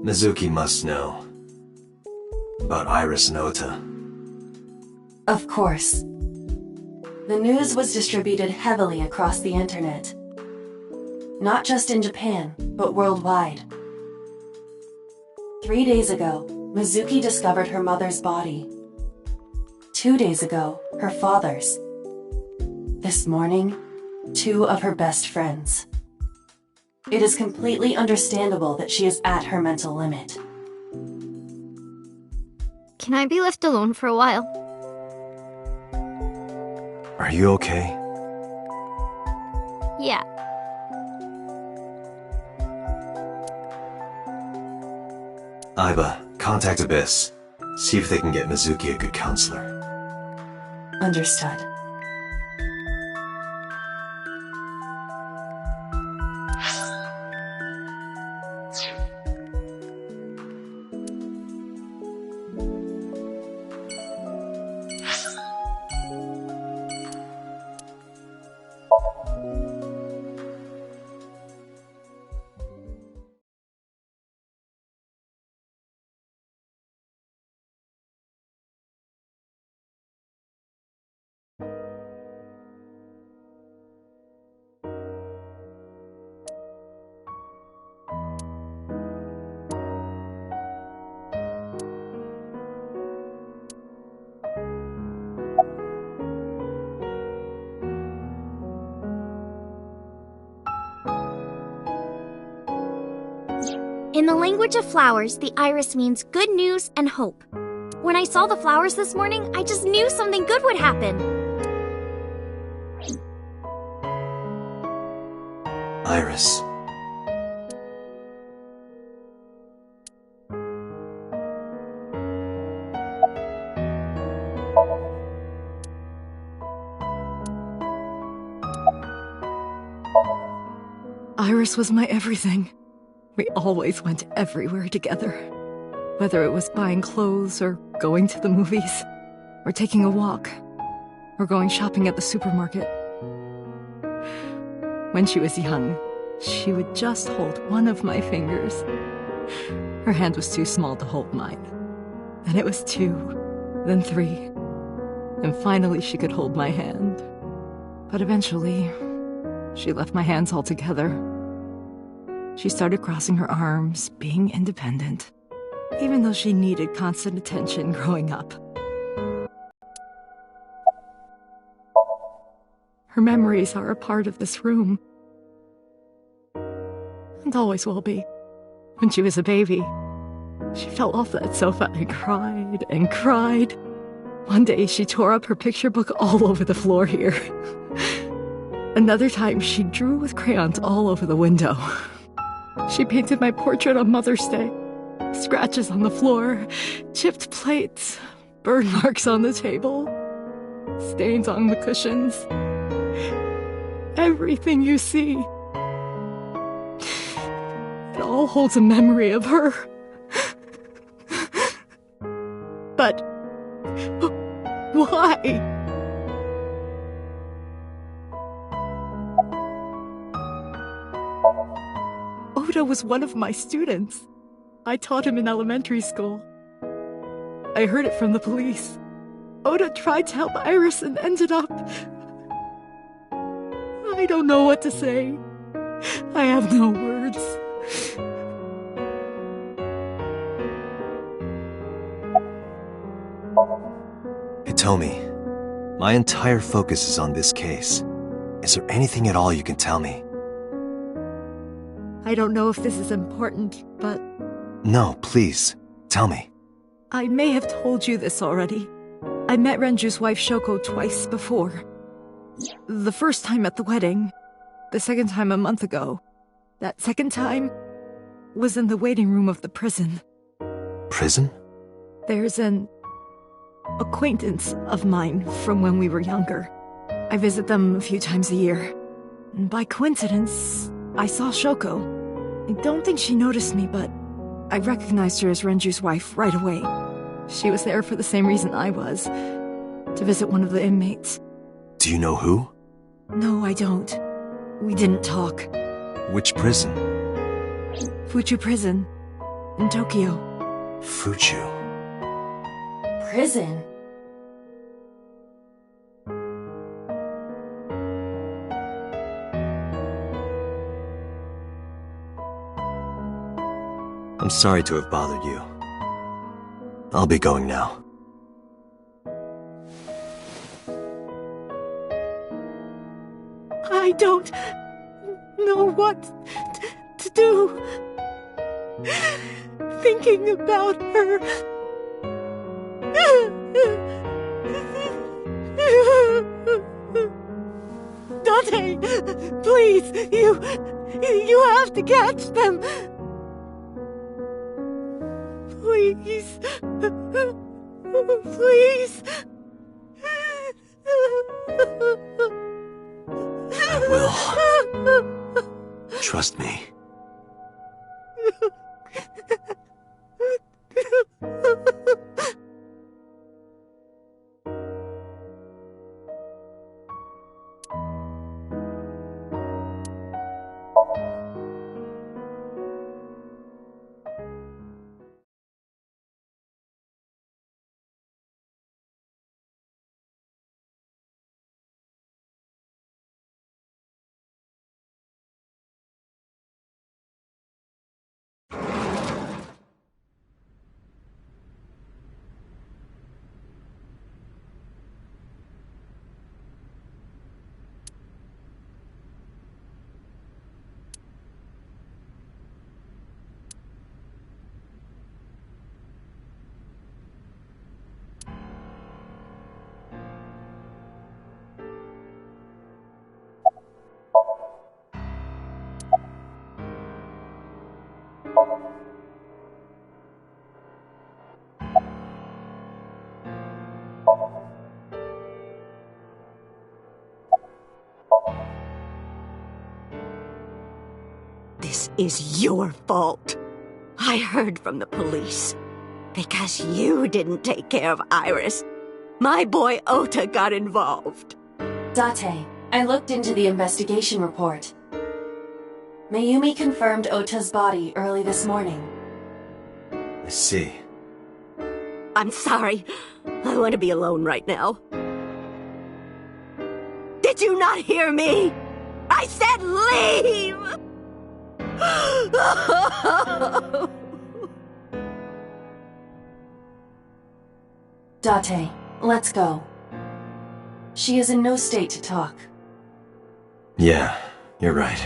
Mizuki must know about Iris and Ota. Of course. The news was distributed heavily across the internet. Not just in Japan, but worldwide. 3 days ago, Mizuki discovered her mother's body. 2 days ago, her father's. This morning, 2 of her best friends. It is completely understandable that she is at her mental limit. Can I be left alone for a while? Are you okay? Yeah. Aiba, contact Abyss. See if they can get Mizuki a good counselor. Understood. In the language of flowers, the iris means good news and hope. When I saw the flowers this morning, I just knew something good would happen. Iris. Iris was my everything. We always went everywhere together. Whether it was buying clothes, or going to the movies, or taking a walk, or going shopping at the supermarket. When she was young, she would just hold one of my fingers. Her hand was too small to hold mine. Then it was 2, then 3, and finally she could hold my hand. But eventually, she left my hands altogether. She started crossing her arms, being independent, even though she needed constant attention growing up. Her memories are a part of this room. And always will be. When she was a baby, she fell off that sofa and cried and cried. One day she tore up her picture book all over the floor here. Another time she drew with crayons all over the window. She painted my portrait on Mother's Day. Scratches on the floor, chipped plates, burn marks on the table, stains on the cushions. Everything you see. It all holds a memory of her. But why? Ota was one of my students. I taught him in elementary school. I heard it from the police. Ota tried to help Iris and ended up... I don't know what to say. I have no words. Hitomi, my entire focus is on this case. Is there anything at all you can tell me? I don't know if this is important, but No, please, tell me. I may have told you this already. I met Renju's wife Shoko twice before. The first time at the wedding, the second time a month ago. That second time was in the waiting room of the prison. Prison? There's an acquaintance of mine from when we were younger. I visit them a few times a year. And by coincidence, I saw Shoko. I don't think she noticed me, but I recognized her as Renju's wife right away. She was there for the same reason I was, to visit one of the inmates. Do you know who? No, I don't. We didn't talk. Which prison? Fuchu Prison, in Tokyo. Fuchu. Prison? I'm sorry to have bothered you. I'll be going now. I don't know what to do. Thinking about her. Dante, please, you have to catch them. Please. Please. I will. Trust me. This is your fault. I heard from the police. Because you didn't take care of Iris, my boy Ota got involved. Date, I looked into the investigation report. Mayumi confirmed Ota's body early this morning. I see. I'm sorry. I want to be alone right now. Did you not hear me? I said leave! Date, let's go. She is in no state to talk. Yeah, you're right.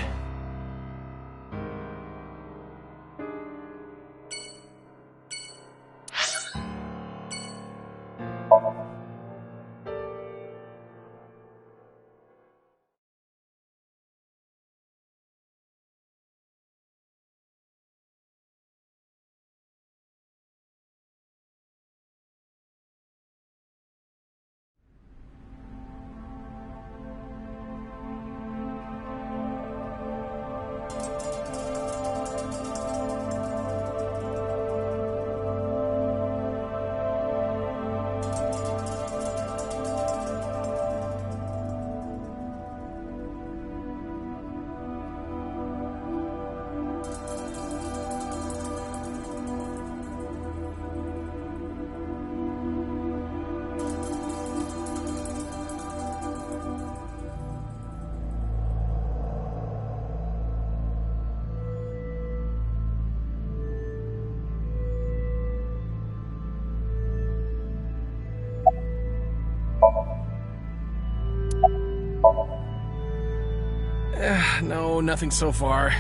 No, nothing so far.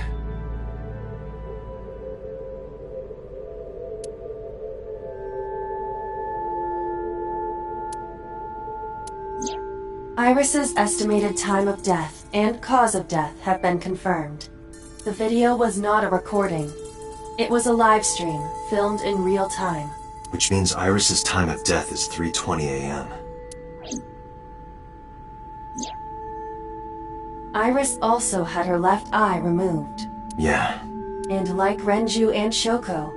Iris's estimated time of death and cause of death have been confirmed. The video was not a recording. It was a live stream, filmed in real time. Which means Iris's time of death is 3:20 a.m. Iris also had her left eye removed. Yeah. And like Renju and Shoko,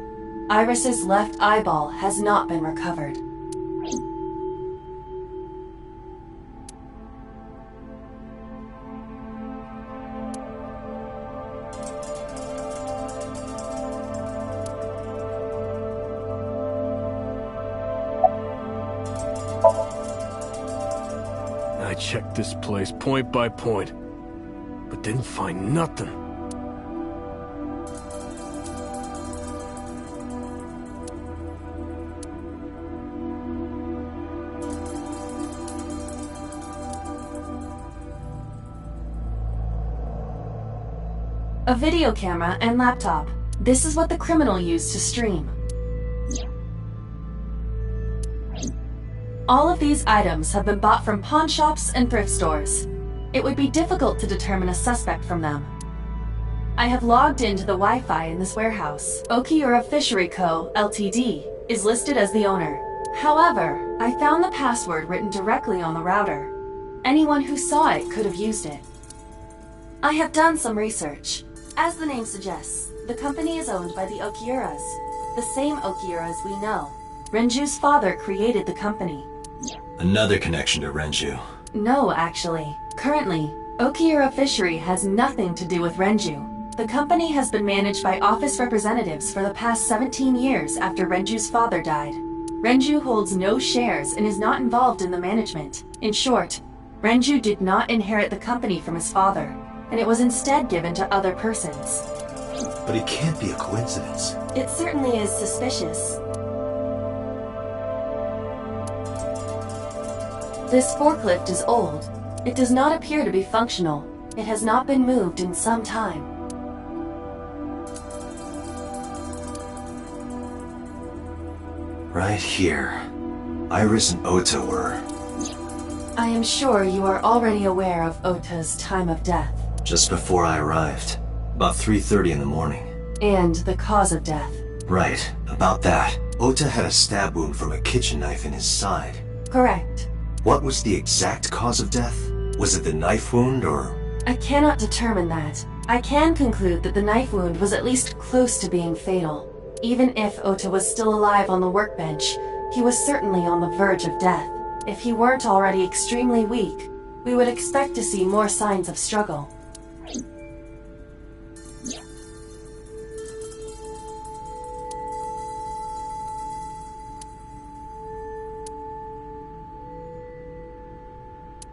Iris's left eyeball has not been recovered. I checked this place point by point, but didn't find nothing. A video camera and laptop. This is what the criminal used to stream. All of these items have been bought from pawn shops and thrift stores. It would be difficult to determine a suspect from them. I have logged into the Wi-Fi in this warehouse. Okiura Fishery Co., Ltd. is listed as the owner. However, I found the password written directly on the router. Anyone who saw it could have used it. I have done some research. As the name suggests, the company is owned by the Okiuras, the same Okiuras we know. Renju's father created the company. Another connection to Renju. No, actually. Currently, Okiura Fishery has nothing to do with Renju. The company has been managed by office representatives for the past 17 years after Renju's father died. Renju holds no shares and is not involved in the management. In short, Renju did not inherit the company from his father, and it was instead given to other persons. But it can't be a coincidence. It certainly is suspicious. This forklift is old. It does not appear to be functional. It has not been moved in some time. Right here. Iris and Ota were. I am sure you are already aware of Ota's time of death. Just before I arrived. About 3:30 in the morning. And the cause of death. Right. About that. Ota had a stab wound from a kitchen knife in his side. Correct. What was the exact cause of death? Was it the knife wound, or...? I cannot determine that. I can conclude that the knife wound was at least close to being fatal. Even if Ota was still alive on the workbench, he was certainly on the verge of death. If he weren't already extremely weak, we would expect to see more signs of struggle.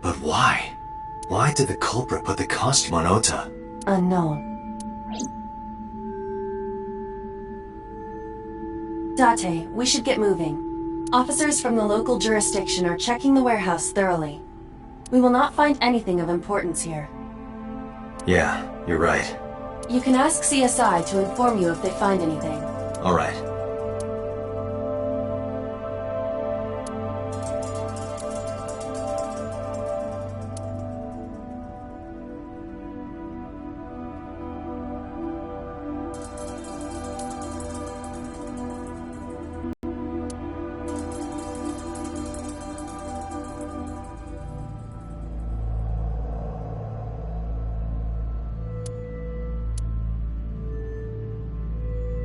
But why? Why did the culprit put the costume on Ota? Unknown. Date, we should get moving. Officers from the local jurisdiction are checking the warehouse thoroughly. We will not find anything of importance here. Yeah, you're right. You can ask CSI to inform you if they find anything. All right.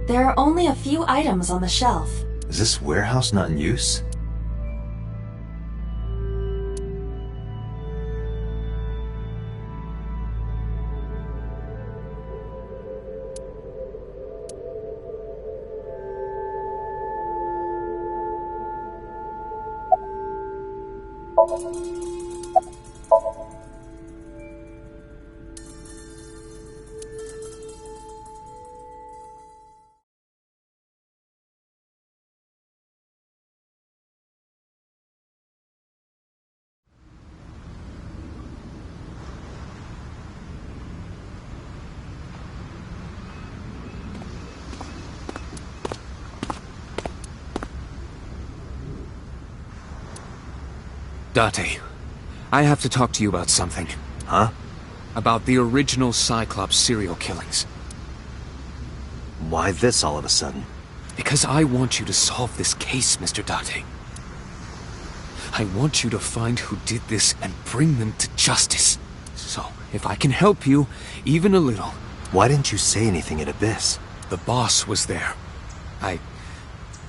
There are only a few items on the shelf. Is this warehouse not in use? Date, I have to talk to you about something. Huh? About the original Cyclops serial killings. Why this all of a sudden? Because I want you to solve this case, Mr. Date. I want you to find who did this and bring them to justice. So, if I can help you, even a little... Why didn't you say anything at Abyss? The boss was there. I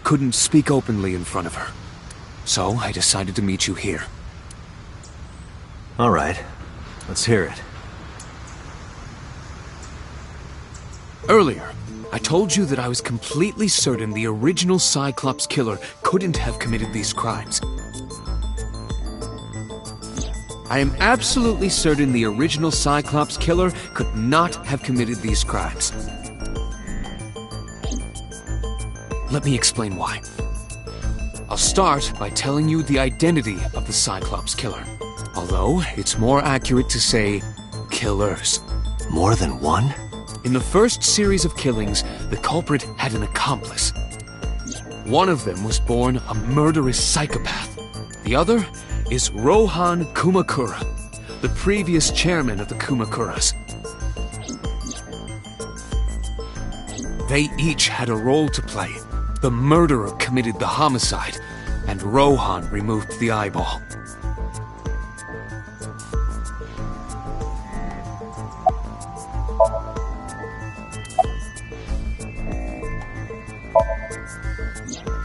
couldn't speak openly in front of her. So, I decided to meet you here. All right. Let's hear it. Earlier, I told you that I was completely certain the original Cyclops killer couldn't have committed these crimes. I am absolutely certain the original Cyclops killer could not have committed these crimes. Let me explain why. I'll start by telling you the identity of the Cyclops killer. Although, it's more accurate to say, killers. More than one? In the first series of killings, the culprit had an accomplice. One of them was born a murderous psychopath. The other is Rohan Kumakura, the previous chairman of the Kumakuras. They each had a role to play. The murderer committed the homicide, and Rohan removed the eyeball.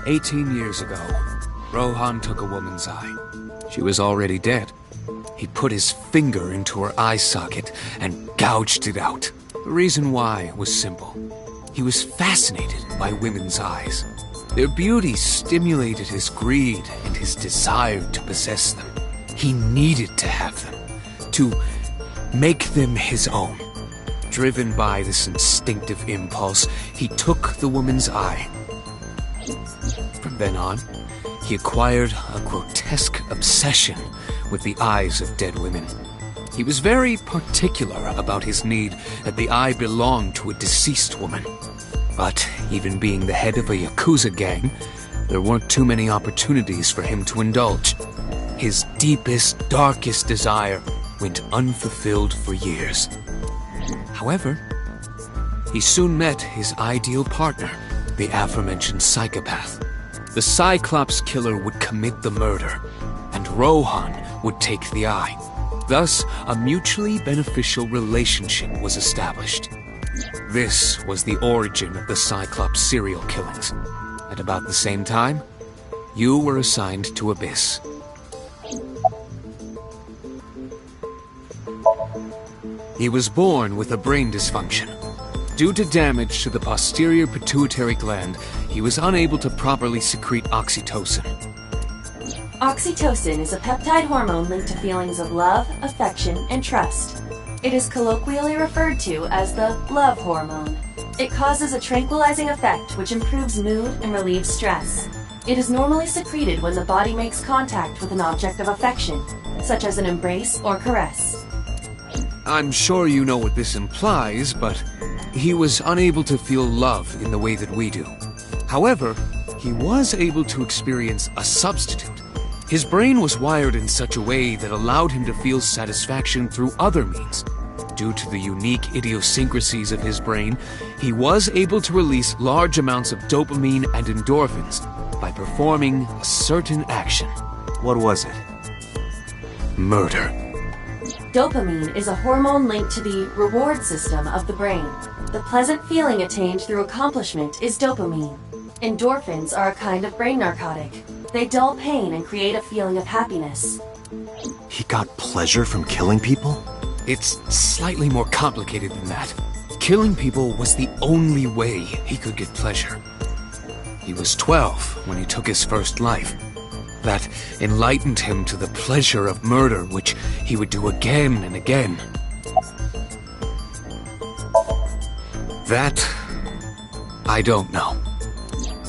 "18 years ago, Rohan took a woman's eye. She was already dead. He put his finger into her eye socket and gouged it out. The reason why was simple. He was fascinated by women's eyes. Their beauty stimulated his greed and his desire to possess them. He needed to have them, to make them his own. Driven by this instinctive impulse, he took the woman's eye. From then on, he acquired a grotesque obsession with the eyes of dead women. He was very particular about his need that the eye belonged to a deceased woman. But even being the head of a Yakuza gang, there weren't too many opportunities for him to indulge. His deepest, darkest desire went unfulfilled for years. However, he soon met his ideal partner, the aforementioned psychopath. The Cyclops killer would commit the murder, and Rohan would take the eye. Thus, a mutually beneficial relationship was established. This was the origin of the Cyclops serial killings. At about the same time, you were assigned to Abyss. He was born with a brain dysfunction. Due to damage to the posterior pituitary gland, he was unable to properly secrete oxytocin. Oxytocin is a peptide hormone linked to feelings of love, affection, and trust. It is colloquially referred to as the love hormone. It causes a tranquilizing effect which improves mood and relieves stress. It is normally secreted when the body makes contact with an object of affection, such as an embrace or caress. I'm sure you know what this implies, but he was unable to feel love in the way that we do. However, he was able to experience a substitute. His brain was wired in such a way that allowed him to feel satisfaction through other means. Due to the unique idiosyncrasies of his brain, he was able to release large amounts of dopamine and endorphins by performing a certain action. What was it? Murder. Dopamine is a hormone linked to the reward system of the brain. The pleasant feeling attained through accomplishment is dopamine. Endorphins are a kind of brain narcotic. They dull pain and create a feeling of happiness. He got pleasure from killing people? It's slightly more complicated than that. Killing people was the only way he could get pleasure. He was 12 when he took his first life. That enlightened him to the pleasure of murder, which he would do again and again. That, I don't know.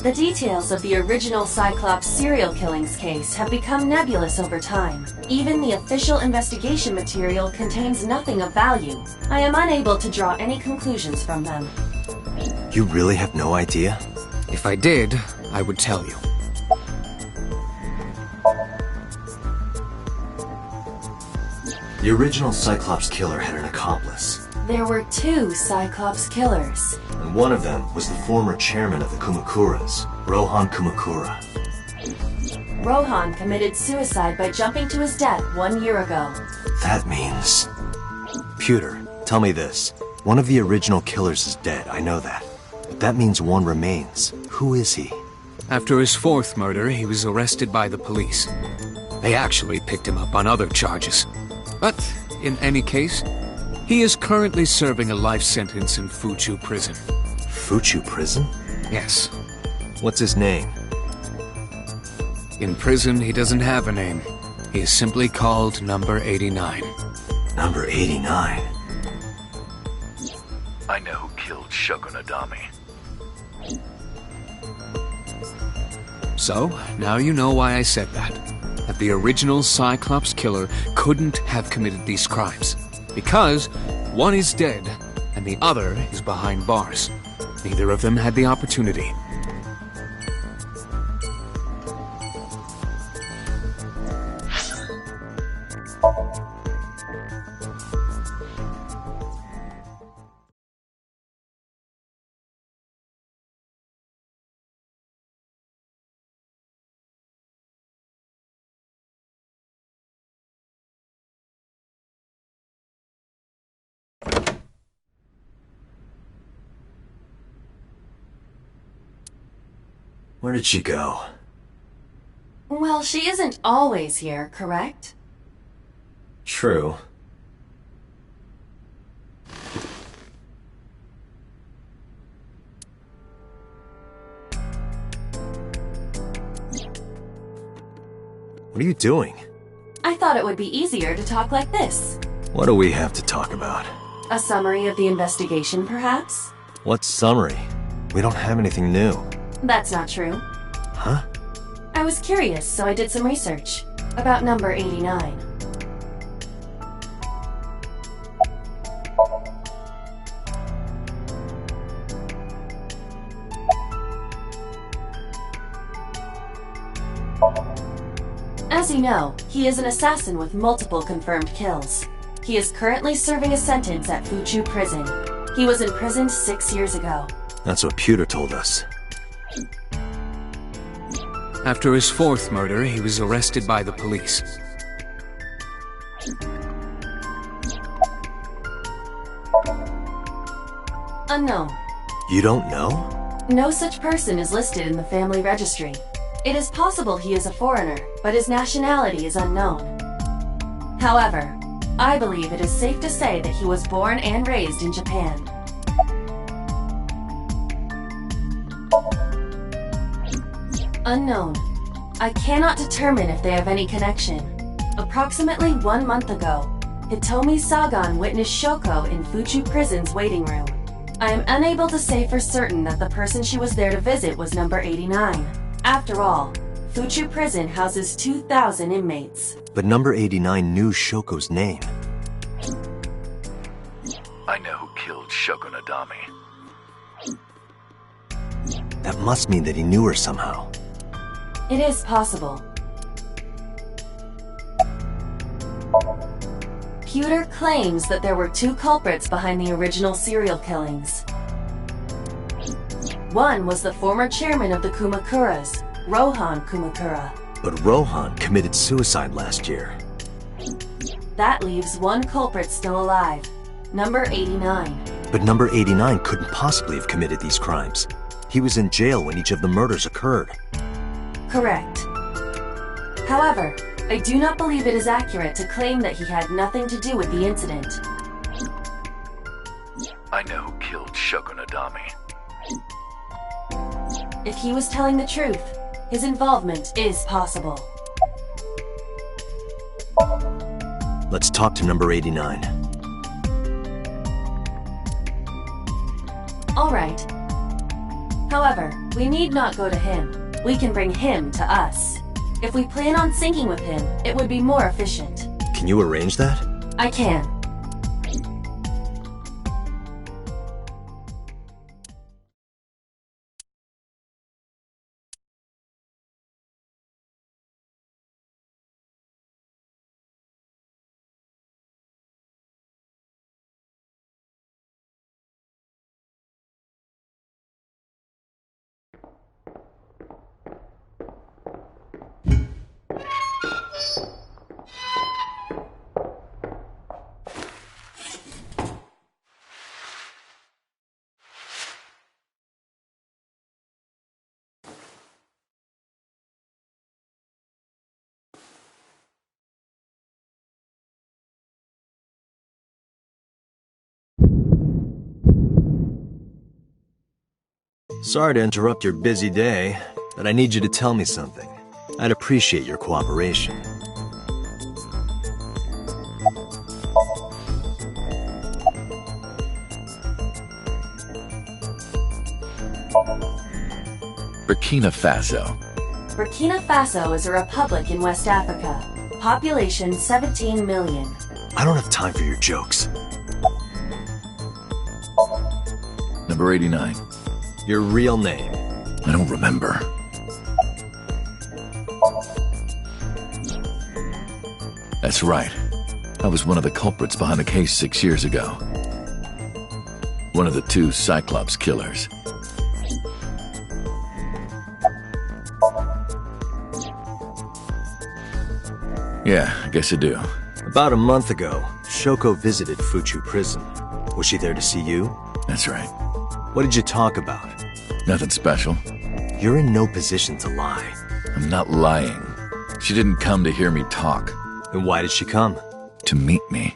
The details of the original Cyclops serial killings case have become nebulous over time. Even the official investigation material contains nothing of value. I am unable to draw any conclusions from them. You really have no idea? If I did, I would tell you. The original Cyclops killer had an accomplice, There were two Cyclops killers. and one of them was the former chairman of the Kumakuras, Rohan Kumakura. Rohan committed suicide by jumping to his death 1 year ago. That means... Pewter, tell me this. One of the original killers is dead, I know that. But that means one remains. Who is he? After his fourth murder, he was arrested by the police. They actually picked him up on other charges. But, in any case, he is currently serving a life sentence in Fuchu prison. Fuchu prison? Yes. What's his name? In prison, he doesn't have a name. He is simply called Number 89. Number 89. I know who killed Shogun Adami. So, now you know why I said that. That the original Cyclops killer couldn't have committed these crimes. Because one is dead, and the other is behind bars. Neither of them had the opportunity. Where did she go? Well, she isn't always here, correct? True. What are you doing? I thought it would be easier to talk like this. What do we have to talk about? A summary of the investigation, perhaps? What summary? We don't have anything new. That's not true. Huh? I was curious, so I did some research about number 89. As you know, he is an assassin with multiple confirmed kills. He is currently serving a sentence at Fuchu prison. He was imprisoned 6 years ago. That's what Pewter told us. After his fourth murder, he was arrested by the police. Unknown. You don't know? No such person is listed in the family registry. It is possible he is a foreigner, but his nationality is unknown. However, I believe it is safe to say that he was born and raised in Japan. Unknown. I cannot determine if they have any connection. Approximately 1 month ago, Hitomi Sagan witnessed Shoko in Fuchu Prison's waiting room. I am unable to say for certain that the person she was there to visit was number 89. After all, Fuchu Prison houses 2,000 inmates. But number 89 knew Shoko's name. I know who killed Shogun Adami. That must mean that he knew her somehow. It is possible. Pewter claims that there were two culprits behind the original serial killings. One was the former chairman of the Kumakuras, Rohan Kumakura. But Rohan committed suicide last year. That leaves one culprit still alive, number 89. But number 89 couldn't possibly have committed these crimes. He was in jail when each of the murders occurred. Correct. However, I do not believe it is accurate to claim that he had nothing to do with the incident. I know who killed Shogun Adami. If he was telling the truth, his involvement is possible. Let's talk to number 89. All right. However, we need not go to him. We can bring him to us. If we plan on syncing with him, it would be more efficient. Can you arrange that? I can. Sorry to interrupt your busy day, but I need you to tell me something. I'd appreciate your cooperation. Burkina Faso. Burkina Faso is a republic in West Africa. Population 17 million. I don't have time for your jokes. Number 89. Your real name. I don't remember. That's right. I was one of the culprits behind the case 6 years ago. One of the 2 Cyclops killers. Yeah, I guess I do. About a month ago, Shoko visited Fuchu prison. Was she there to see you? That's right. What did you talk about? Nothing special. You're in no position to lie. I'm not lying. She didn't come to hear me talk. Then why did she come? To meet me.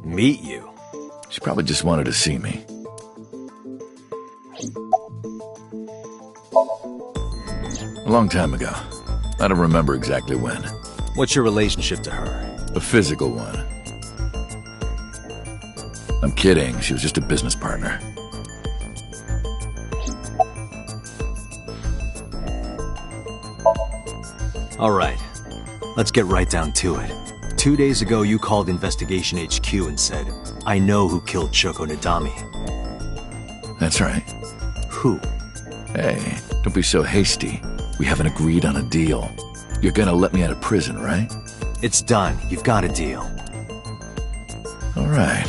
Meet you? She probably just wanted to see me. A long time ago. I don't remember exactly when. What's your relationship to her? A physical one. I'm kidding. She was just a business partner. All right. Let's get right down to it. 2 days ago, you called Investigation HQ and said, I know who killed Shoko Nadami. That's right. Who? Hey, don't be so hasty. We haven't agreed on a deal. You're gonna let me out of prison, right? It's done. You've got a deal. All right.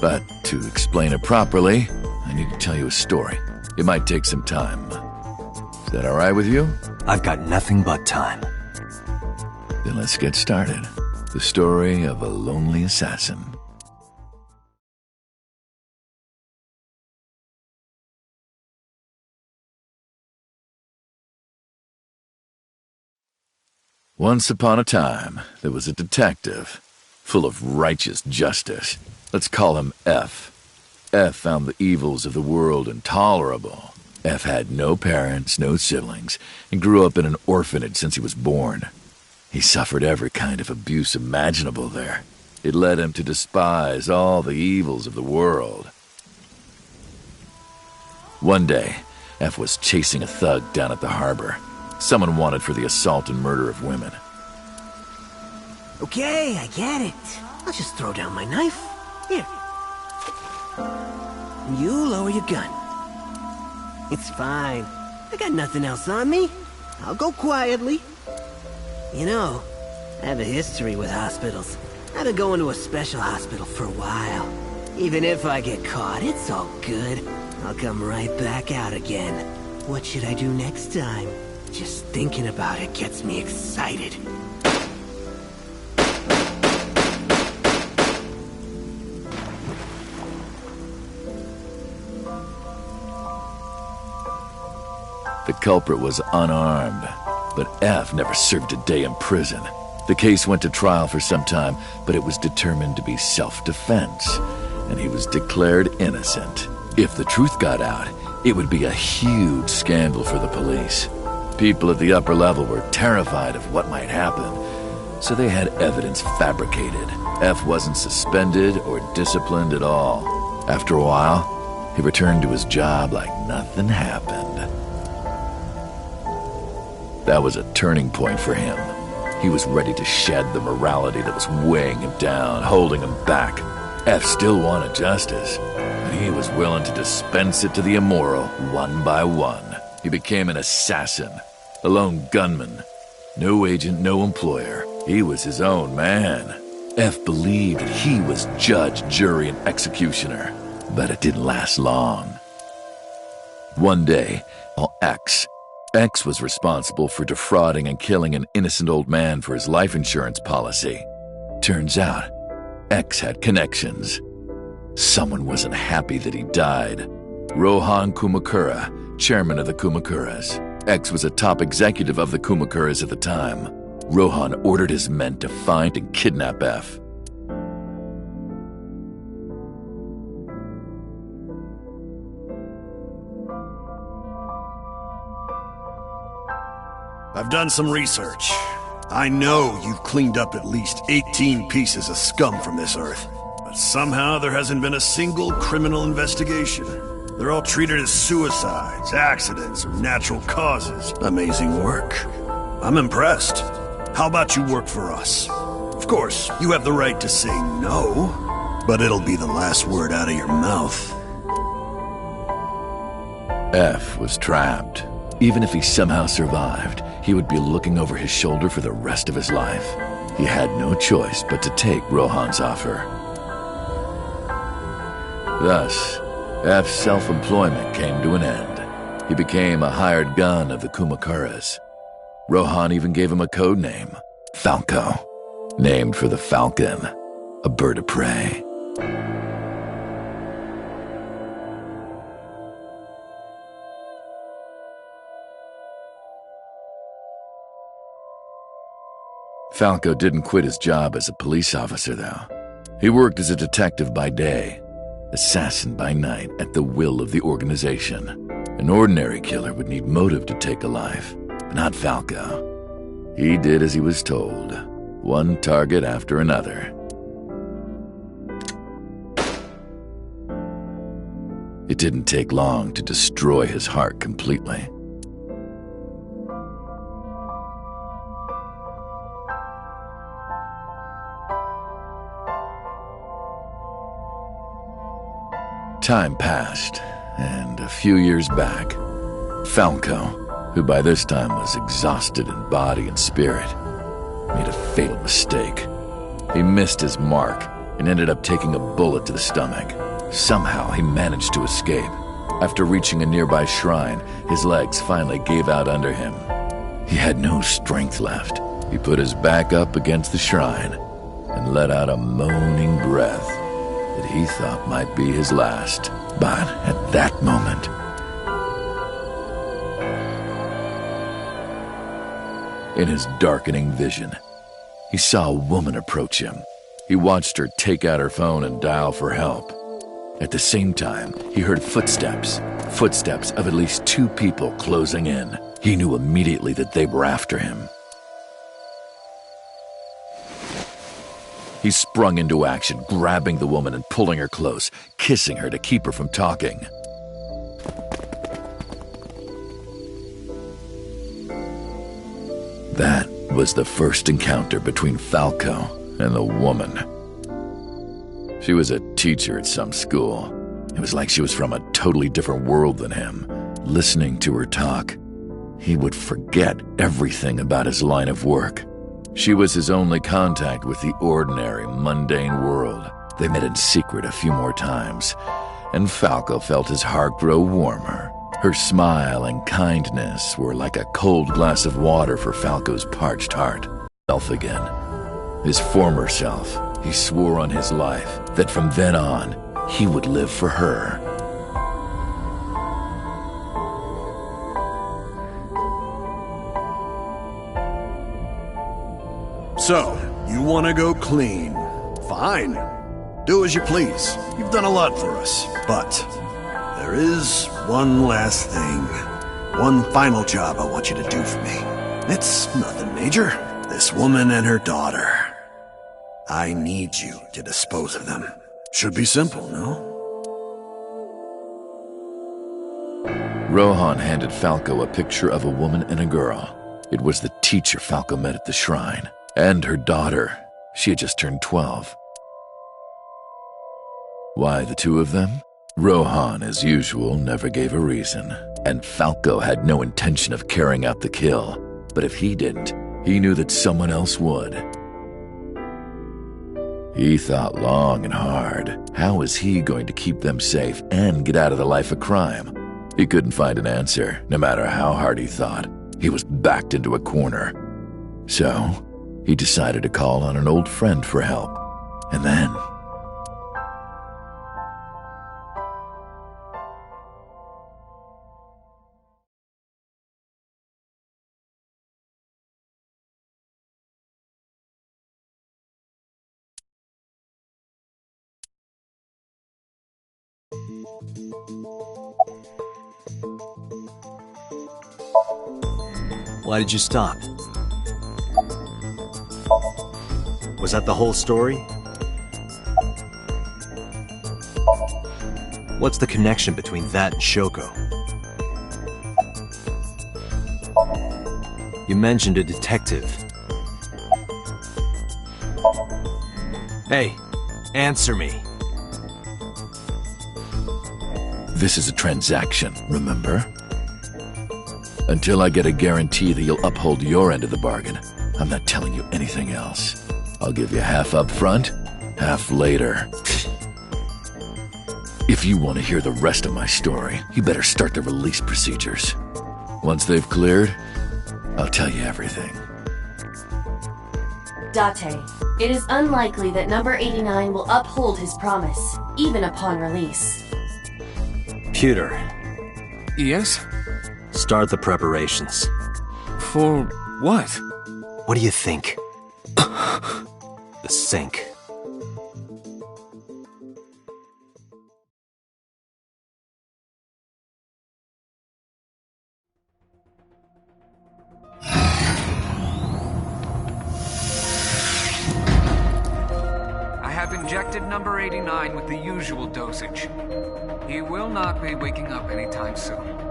But to explain it properly, I need to tell you a story. It might take some time. Is that all right with you? I've got nothing but time. Then let's get started. The story of a lonely assassin. Once upon a time, there was a detective, full of righteous justice. Let's call him F. F found the evils of the world intolerable. F had no parents, no siblings, and grew up in an orphanage since he was born. He suffered every kind of abuse imaginable there. It led him to despise all the evils of the world. One day, F was chasing a thug down at the harbor. Someone wanted for the assault and murder of women. Okay, I get it. I'll just throw down my knife. Here. And you lower your gun. It's fine. I got nothing else on me. I'll go quietly. You know, I have a history with hospitals. I've been going to a special hospital for a while. Even if I get caught, it's all good. I'll come right back out again. What should I do next time? Just thinking about it gets me excited. The culprit was unarmed, but F never served a day in prison. The case went to trial for some time, but it was determined to be self-defense, and he was declared innocent. If the truth got out, it would be a huge scandal for the police. People at the upper level were terrified of what might happen, so they had evidence fabricated. F wasn't suspended or disciplined at all. After a while, he returned to his job like nothing happened. That was a turning point for him. He was ready to shed the morality that was weighing him down, holding him back. F still wanted justice, and he was willing to dispense it to the immoral one by one. He became an assassin, a lone gunman. No agent, no employer. He was his own man. F believed that he was judge, jury, and executioner, but it didn't last long. One day, X was responsible for defrauding and killing an innocent old man for his life insurance policy. Turns out, X had connections. Someone wasn't happy that he died. Rohan Kumakura, chairman of the Kumakuras. X was a top executive of the Kumakuras at the time. Rohan ordered his men to find and kidnap F. I've done some research. I know you've cleaned up at least 18 pieces of scum from this earth. But somehow there hasn't been a single criminal investigation. They're all treated as suicides, accidents, or natural causes. Amazing work. I'm impressed. How about you work for us? Of course, you have the right to say no, but it'll be the last word out of your mouth. F was trapped. Even if he somehow survived, he would be looking over his shoulder for the rest of his life. He had no choice but to take Rohan's offer. Thus, F's self-employment came to an end. He became a hired gun of the Kumakuras. Rohan even gave him a code name, Falco, named for the falcon, a bird of prey. Falco didn't quit his job as a police officer, though. He worked as a detective by day, assassin by night at the will of the organization. An ordinary killer would need motive to take a life, but not Falco. He did as he was told, one target after another. It didn't take long to destroy his heart completely. Time passed, and a few years back, Falco, who by this time was exhausted in body and spirit, made a fatal mistake. He missed his mark and ended up taking a bullet to the stomach. Somehow he managed to escape. After reaching a nearby shrine, his legs finally gave out under him. He had no strength left. He put his back up against the shrine and let out a moaning breath that he thought might be his last. But at that moment, in his darkening vision, he saw a woman approach him. He watched her take out her phone and dial for help. At the same time, he heard footsteps of at least 2 people closing in. He knew immediately that they were after him. He sprung into action, grabbing the woman and pulling her close, kissing her to keep her from talking. That was the first encounter between Falco and the woman. She was a teacher at some school. It was like she was from a totally different world than him. Listening to her talk, he would forget everything about his line of work. She was his only contact with the ordinary, mundane world. They met in secret a few more times, and Falco felt his heart grow warmer. Her smile and kindness were like a cold glass of water for Falco's parched heart. Self again. His former self. He swore on his life that from then on, he would live for her. So, you want to go clean? Fine. Do as you please. You've done a lot for us. But there is one last thing. One final job I want you to do for me. It's nothing major. This woman and her daughter. I need you to dispose of them. Should be simple, no? Rohan handed Falco a picture of a woman and a girl. It was the teacher Falco met at the shrine. And her daughter. She had just turned 12. Why the 2 of them? Rohan, as usual, never gave a reason. And Falco had no intention of carrying out the kill. But if he didn't, he knew that someone else would. He thought long and hard. How was he going to keep them safe and get out of the life of crime? He couldn't find an answer, no matter how hard he thought. He was backed into a corner. So he decided to call on an old friend for help. And then Why did you stop? Was that the whole story? What's the connection between that and Shoko? You mentioned a detective. Hey, answer me. This is a transaction, remember? Until I get a guarantee that you'll uphold your end of the bargain, I'm not telling you anything else. I'll give you half up front, half later. If you want to hear the rest of my story, you better start the release procedures. Once they've cleared, I'll tell you everything. Date, it is unlikely that number 89 will uphold his promise, even upon release. Pewter, Yes? start the preparations. For what? What do you think? The sink. I have injected number 89 with the usual dosage. He will not be waking up anytime soon.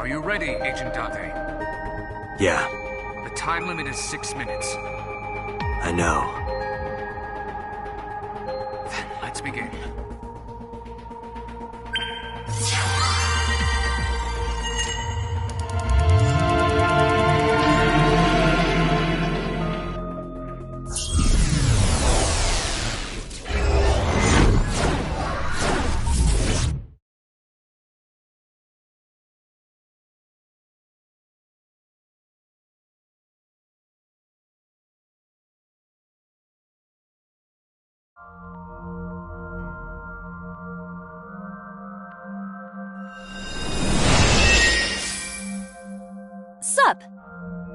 Are you ready, Agent Date? Yeah, The time limit is 6 minutes. I know. Then let's begin. Sup?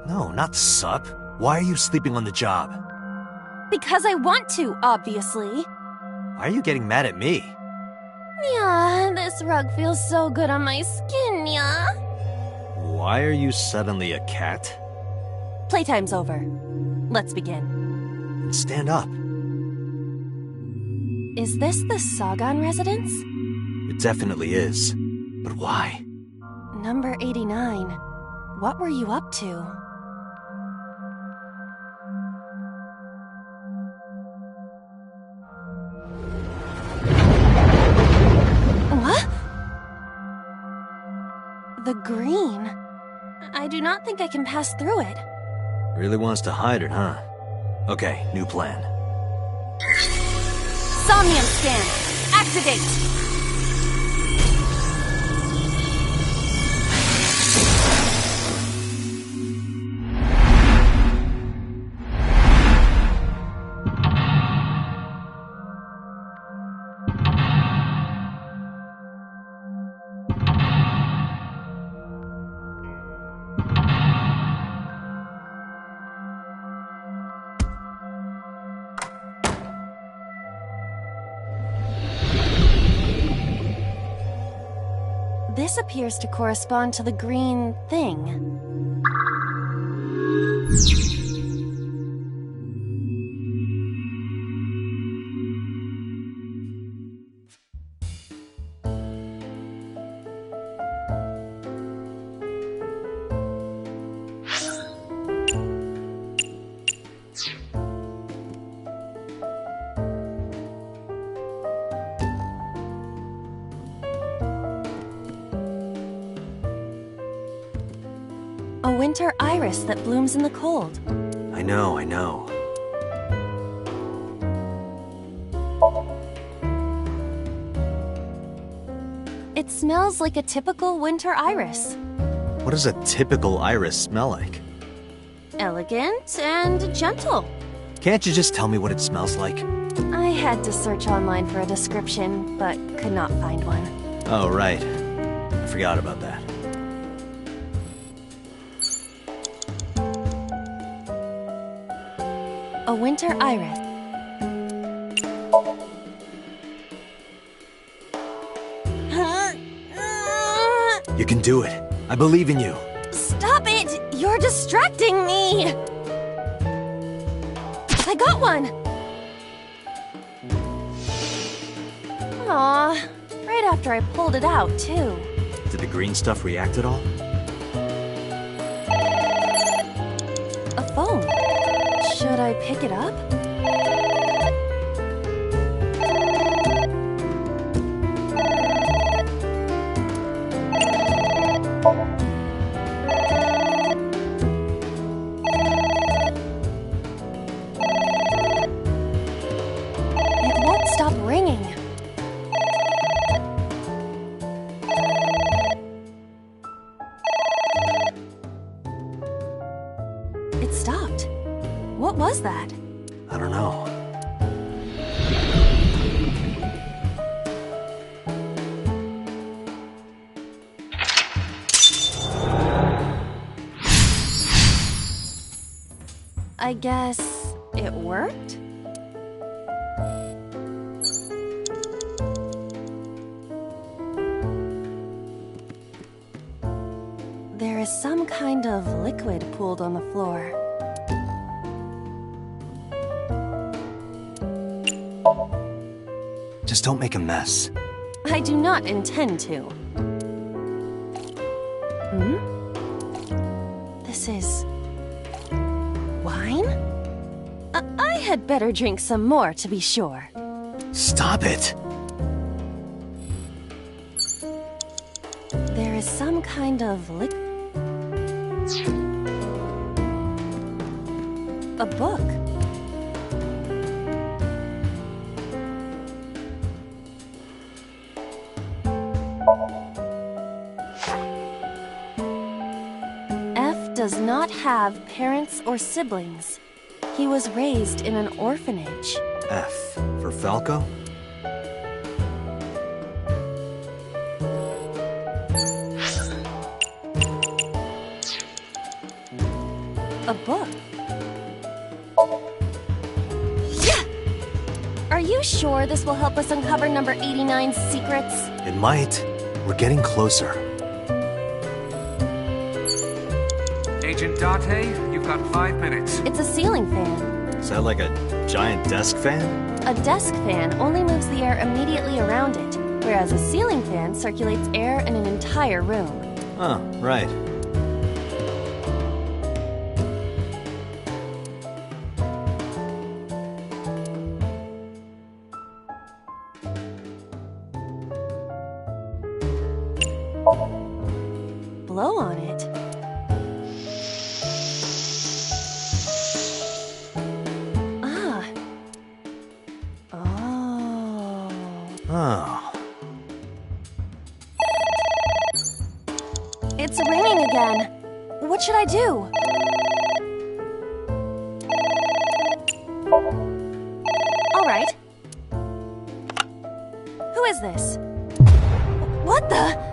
No, not sup. Why are you sleeping on the job? Because I want to, obviously. Why are you getting mad at me? Yeah, this rug feels so good on my skin, yeah? Why are you suddenly a cat? Playtime's over. Let's begin. Stand up. Is this the Sagan residence? It definitely is. But why? Number 89. What were you up to? What? The green. I do not think I can pass through it. Really wants to hide it, huh? Okay, new plan. SOMNIUM scan. Activate. This appears to correspond to the green thing. A winter iris that blooms in the cold. I know, I know. It smells like a typical winter iris. What does a typical iris smell like? Elegant and gentle. Can't you just tell me what it smells like? I had to search online for a description, but could not find one. Oh, right. I forgot about that. A winter iris. You can do it. I believe in you. Stop it! You're distracting me! I got one! Aw, right after I pulled it out, too. Did the green stuff react at all? A phone. Should I pick it up? It won't stop ringing. It stopped. What was that? I don't know. I guess it worked? There is some kind of liquid pooled on the floor. Just don't make a mess. I do not intend to. Hmm? This is... wine? I had better drink some more to be sure. Stop it! There is some kind of a book. F does not have parents or siblings. He was raised in an orphanage. F for Falco? A book. Yeah! Are you sure this will help us uncover number 89's secrets? It might. We're getting closer. Agent Date, you've got 5 minutes. It's a ceiling fan. Is that like a giant desk fan? A desk fan only moves the air immediately around it, whereas a ceiling fan circulates air in an entire room. Oh, right. Blow on it. Ah. Oh. Oh. It's ringing again. What should I do? All right. Who is this? What the?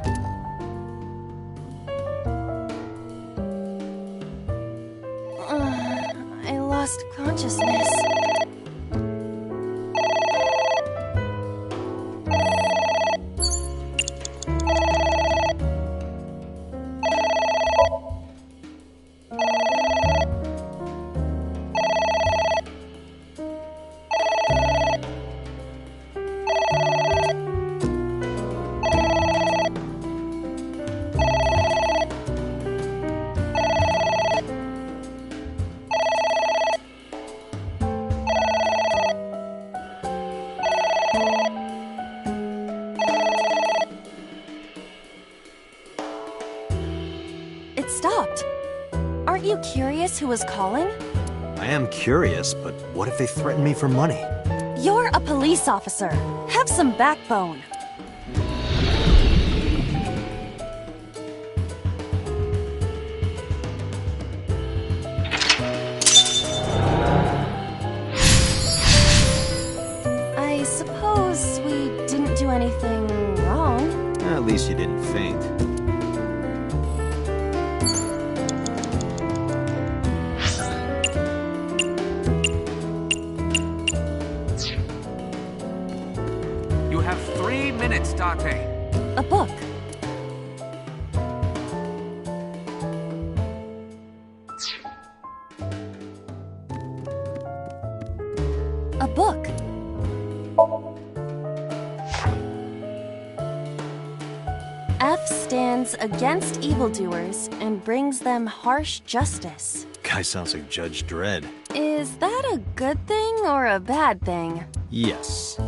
I lost consciousness. It stopped. Aren't you curious who was calling? I am curious, but what if they threaten me for money? You're a police officer. Have some backbone. I suppose we didn't do anything wrong. At least you didn't faint. You have 3 minutes, Date. A book. A book. F stands against evildoers and brings them harsh justice. Guy sounds like Judge Dredd. Is that a good thing or a bad thing? Yes.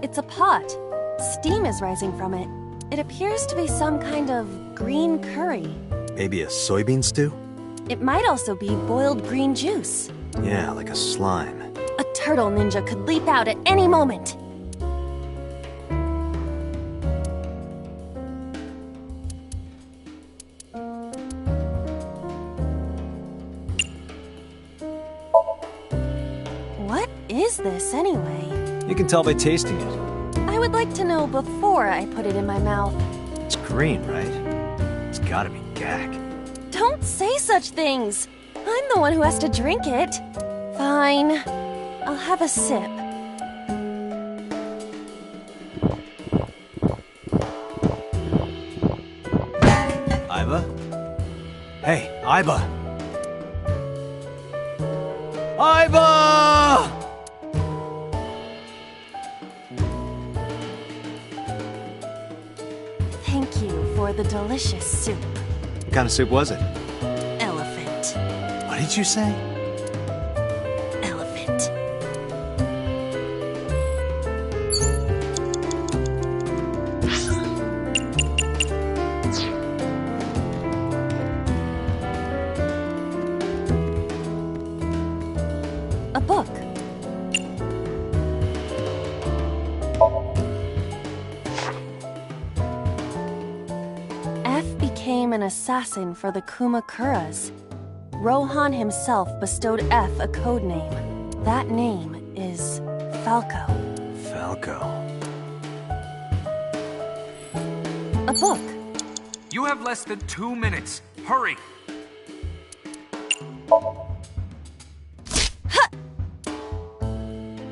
It's a pot. Steam is rising from it. It appears to be some kind of green curry. Maybe a soybean stew? It might also be boiled green juice. Yeah, like a slime. A turtle ninja could leap out at any moment. What is this anyway? You can tell by tasting it. I would like to know before I put it in my mouth. It's green, right? It's gotta be gack. Don't say such things! I'm the one who has to drink it. Fine. I'll have a sip. Iba? Hey, Iba! Iba! Thank you for the delicious soup. What kind of soup was it? Elephant. What did you say? Elephant. A book. F became an assassin for the Kumakuras. Rohan himself bestowed F a code name. That name is Falco. Falco. A book. You have less than 2 minutes. Hurry!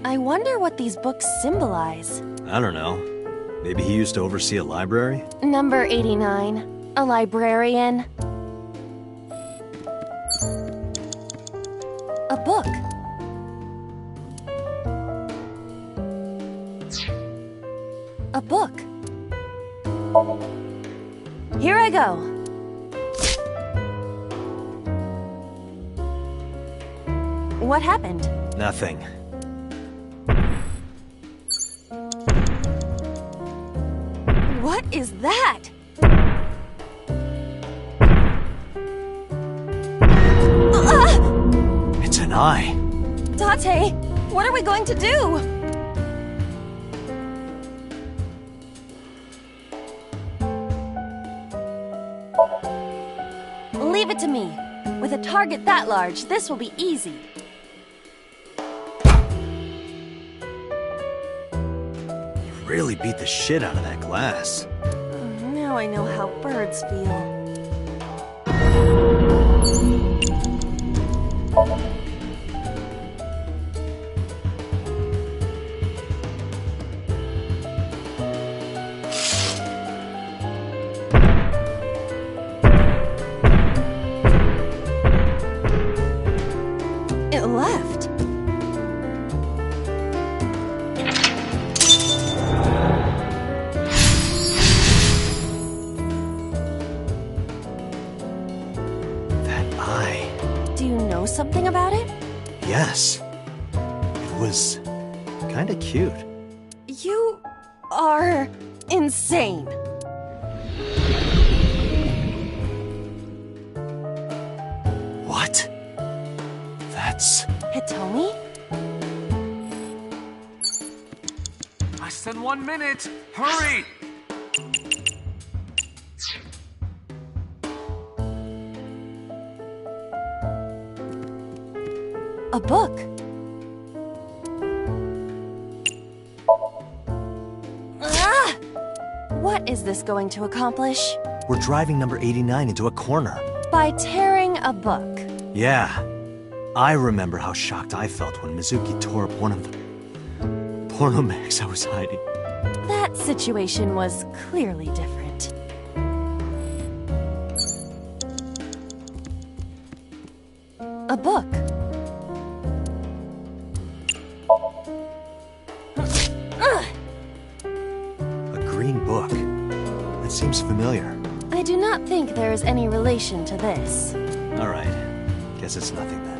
I wonder what these books symbolize. I don't know. Maybe he used to oversee a library? Number 89. A librarian. A book. A book. Here I go. What happened? Nothing. What is that? It's an eye. Date, what are we going to do? Leave it to me. With a target that large, this will be easy. Really beat the shit out of that glass. Now I know how birds feel. It left. Do you know something about it? Yes. It was kinda cute. You are insane. What? That's... Hitomi? Less than 1 minute. Hurry! A book. Ah! What is this going to accomplish? We're driving number 89 into a corner. By tearing a book. Yeah. I remember how shocked I felt when Mizuki tore up one of the porno mags I was hiding. That that situation was clearly different. A book. A green book. That seems familiar. I do not think there is any relation to this. All right. Guess it's nothing then.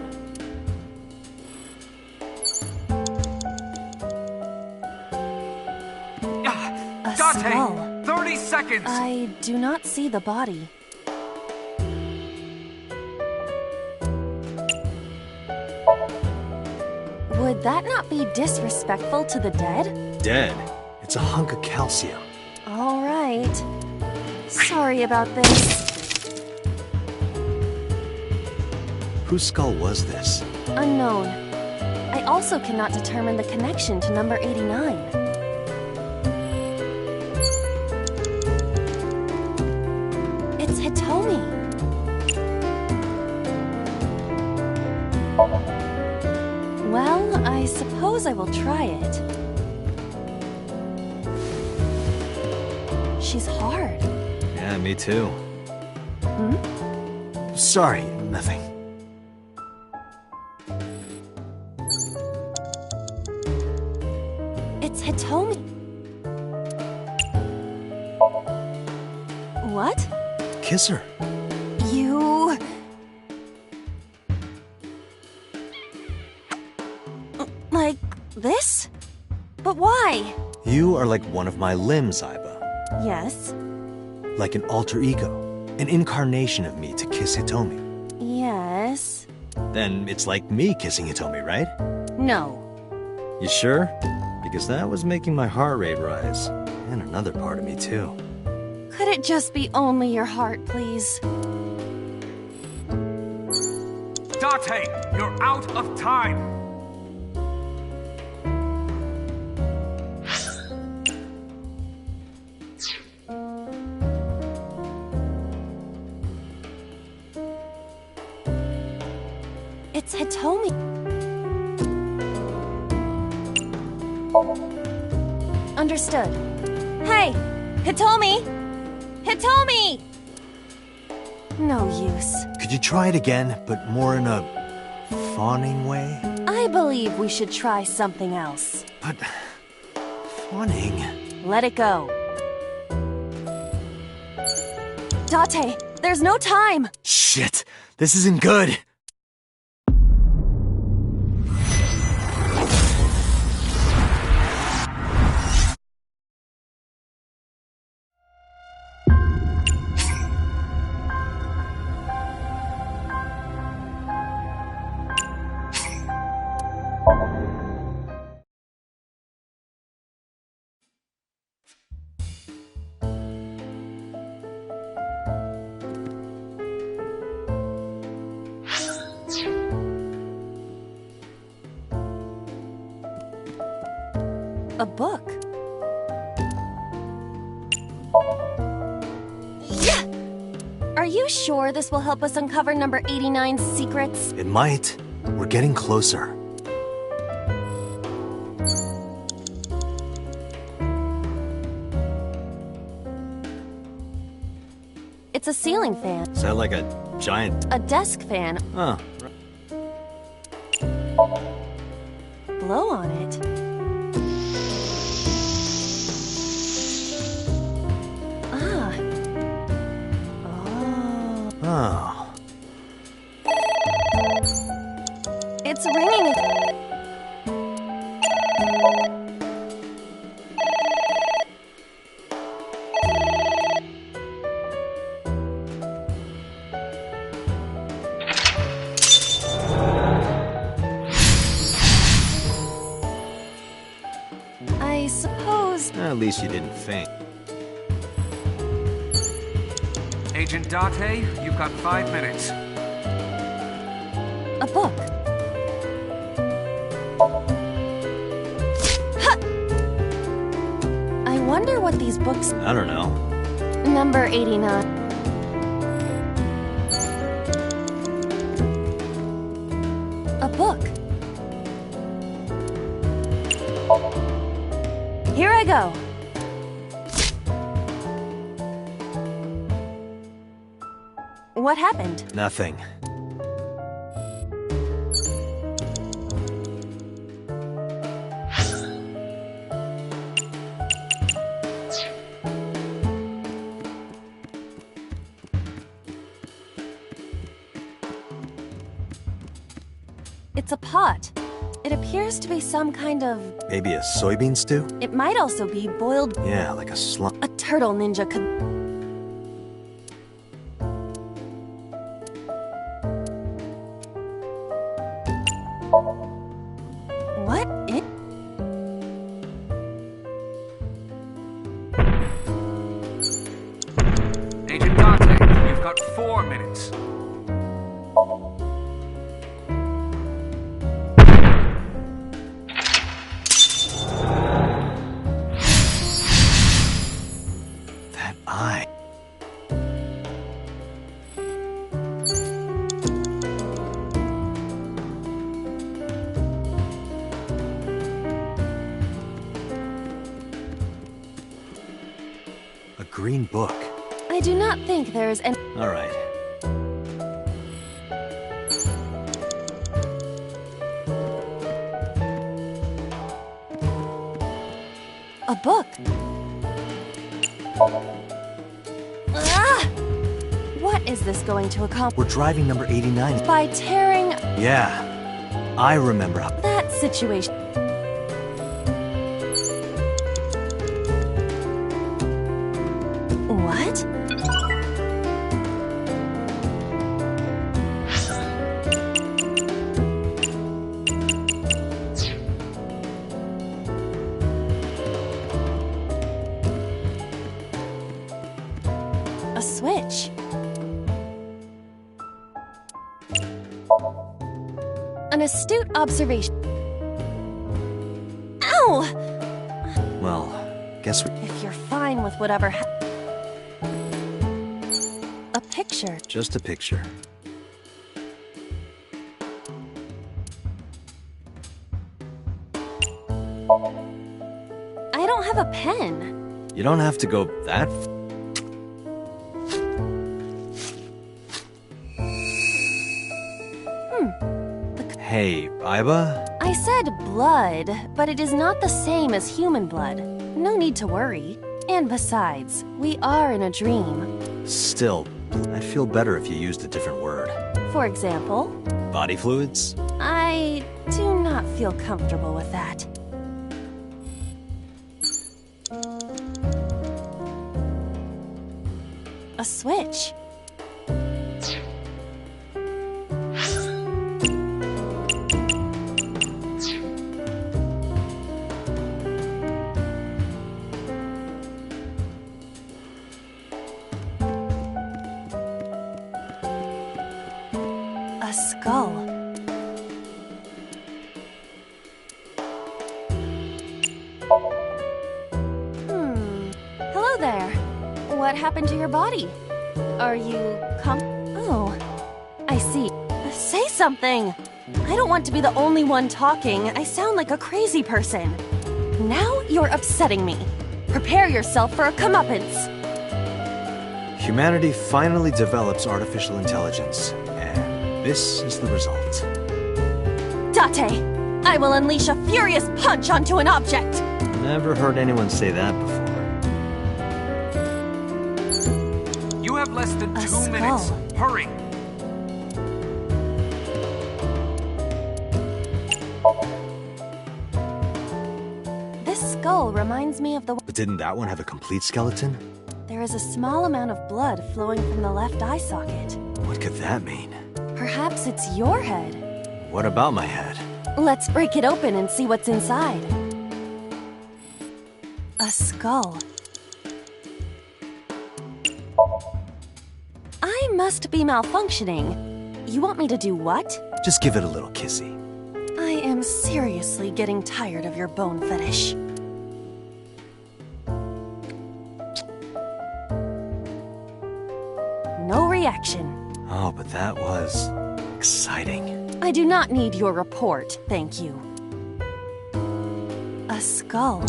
A Dante! skull. 30 seconds! I do not see the body. Would that not be disrespectful to the dead? Dead? It's a hunk of calcium. All right. Sorry about this. Whose skull was this? Unknown. I also cannot determine the connection to number 89. It's Hitomi. Well, I suppose I will try it. She's hard. Yeah, me too. Hmm? Sorry, nothing. It's Hitomi. What? Kiss her. You... Like this? But why? You are like one of my limbs, Aiba. Yes. Like an alter ego. An incarnation of me to kiss Hitomi. Yes. Then it's like me kissing Hitomi, right? No. You sure? Because that was making my heart rate rise. And another part of me, too. Could it just be only your heart, please? Dante, you're out of time! It's Hitomi. Understood. Hey! Hitomi! Hitomi! No use. Could you try it again, but more in a fawning way? I believe we should try something else. But... fawning... Let it go. Date, there's no time! Shit! This isn't good! A book. Yeah! Are you sure this will help us uncover number 89's secrets? It might. We're getting closer. It's a ceiling fan. Is that like a giant... A desk fan. Oh. Blow on it. Oh. It's ringing. I suppose... At least you didn't faint. Agent Date, you've got 5 minutes. A book. Ha! I wonder what these books... I don't know. Number 89. A book. Here I go. What happened? Nothing. It's a pot. It appears to be some kind of... Maybe a soybean stew? It might also be boiled... Yeah, like a slump. A turtle ninja could... What? Agent Dante, you've got 4 minutes. That eye. A green book. I do not think there is any... All right. A book. Ah! What is this going to accomplish? We're driving number 89. By tearing... Yeah. I remember how... that situation. What? A switch. An astute observation. Ow! Well, guess we... If you're fine with whatever a picture. Just a picture. I don't have a pen. You don't have to go that... Hey, Iba? I said blood, but it is not the same as human blood. No need to worry. And besides, we are in a dream. Still, I'd feel better if you used a different word. For example? Body fluids? I do not feel comfortable with that. A switch. A skull. Hello there. What happened to your body? Are you Oh, I see. Say something! I don't want to be the only one talking. I sound like a crazy person. Now you're upsetting me. Prepare yourself for a comeuppance. Humanity finally develops artificial intelligence, and this is the result. Date, I will unleash a furious punch onto an object. Never heard anyone say that before. You have less than 2 skull. minutes. Hurry. This skull reminds me of the... But didn't that one have a complete skeleton? There is a small amount of blood flowing from the left eye socket. What could that mean? Perhaps it's your head. What about my head? Let's break it open and see what's inside. A skull. I must be malfunctioning. You want me to do what? Just give it a little kissy. I am seriously getting tired of your bone fetish. No reaction. Oh, but that was exciting. I do not need your report, thank you. A skull.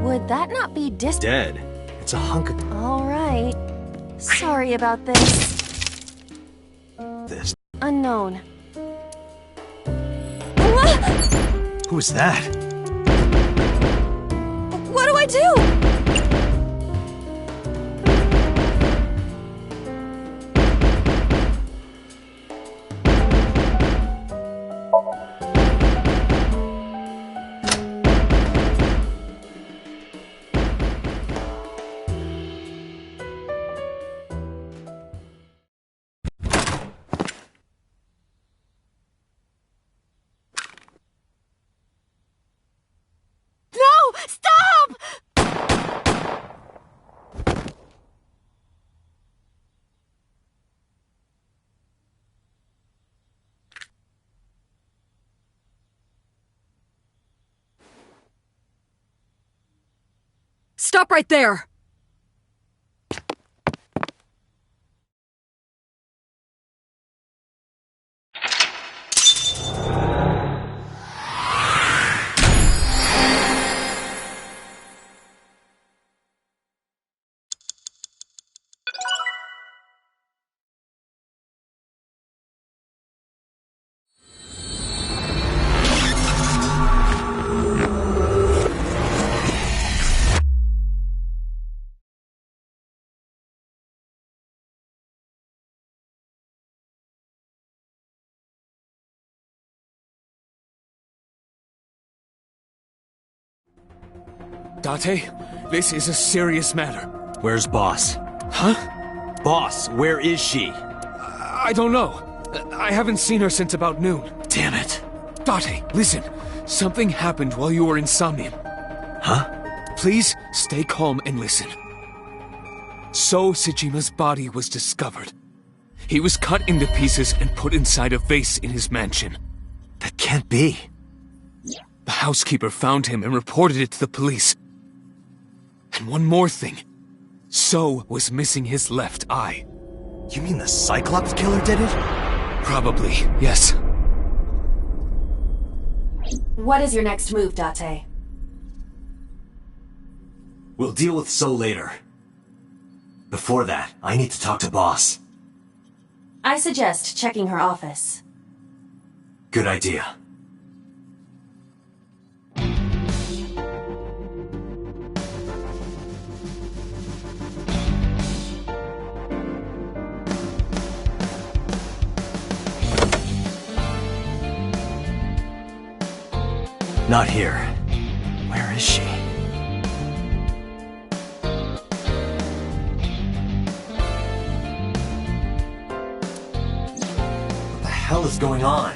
Would that not be Dead. It's a hunk of... All right. Sorry about this. This. Unknown. Who is that? What do I do? Stop right there! Date, this is a serious matter. Where's Boss? Huh? Boss, where is she? I don't know. I haven't seen her since about noon. Damn it. Date, listen. Something happened while you were in SOMNIUM. Huh? Please stay calm and listen. So Sejima's body was discovered. He was cut into pieces and put inside a vase in his mansion. That can't be. The housekeeper found him and reported it to the police. And one more thing. So was missing his left eye. You mean the Cyclops killer did it? Probably, yes. What is your next move, Date? We'll deal with So later. Before that, I need to talk to Boss. I suggest checking her office. Good idea. Not here. Where is she? What the hell is going on?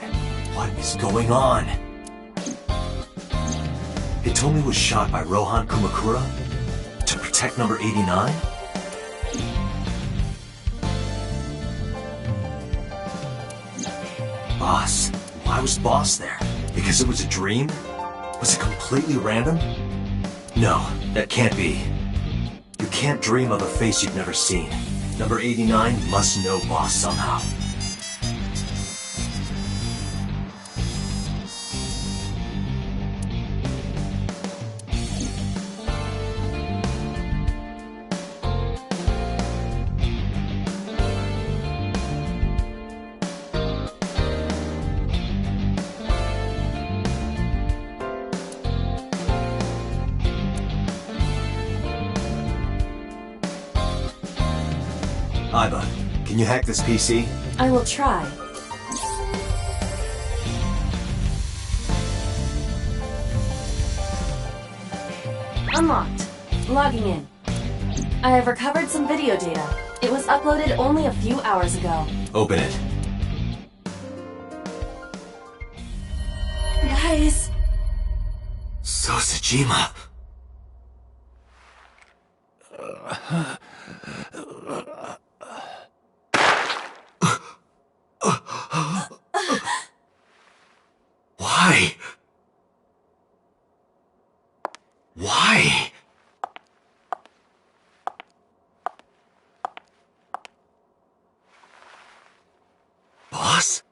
What is going on? Hitomi was shot by Rohan Kumakura to protect number 89? Boss? Why was Boss there? Because it was a dream? Was it completely random? No, that can't be. You can't dream of a face you've never seen. Number 89 must know Boss somehow. Aiba, can you hack this PC? I will try. Unlocked. Logging in. I have recovered some video data. It was uploaded only a few hours ago. Open it. Guys. So Sejima. Why? Why? Boss?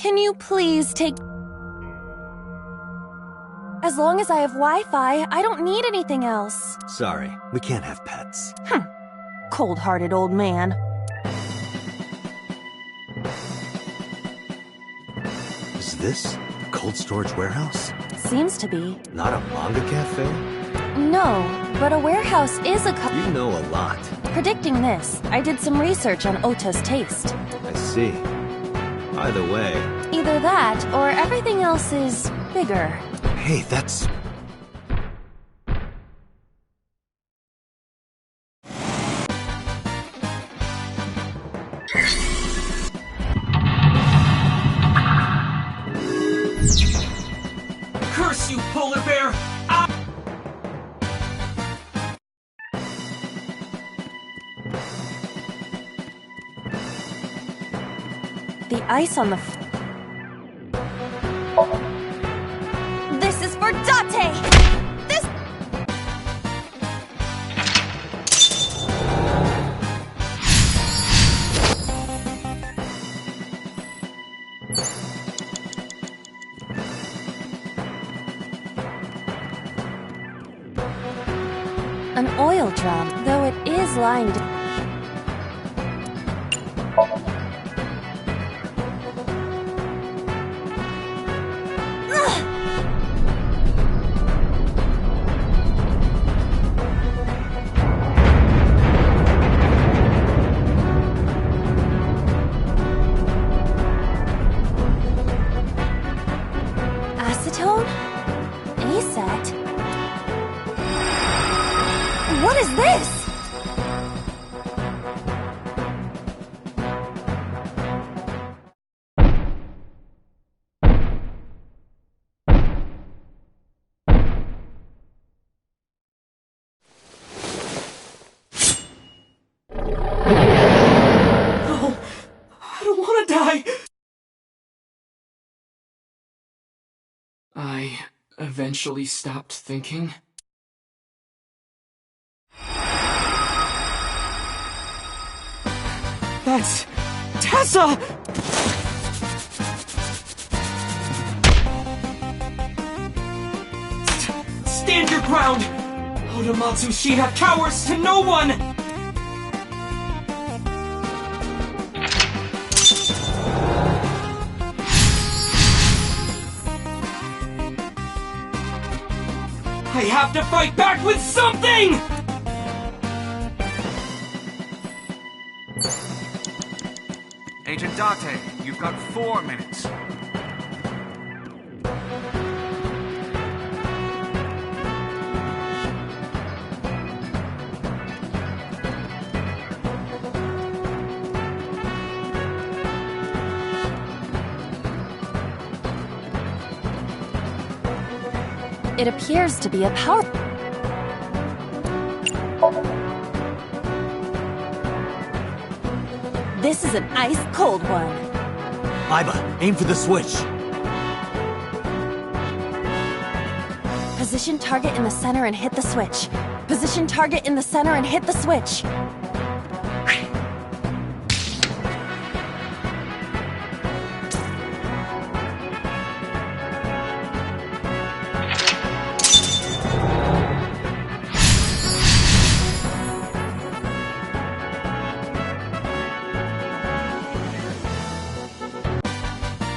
Can you please take... As long as I have Wi-Fi, I don't need anything else. Sorry, we can't have pets. Cold-hearted old man. Is this the cold storage warehouse? Seems to be. Not a manga cafe? No, but a warehouse is a You know a lot. Predicting this, I did some research on Ota's taste. I see. Either way... Either that, or everything else is bigger. Hey, that's... Curse you, polar bear! The ice on the This is for Date! This... An oil drum, though it is lined... Acetone? ASAT? What is this? No, I don't want to die. I eventually stopped thinking. That's Tessa! Stand your ground! Oda Matsushita cowers to no one! I have to fight back with something! Agent Date, you've got 4 minutes. It appears to be a power... This is an ice-cold one. Aiba, aim for the switch. Position target in the center and hit the switch. Position target in the center and hit the switch.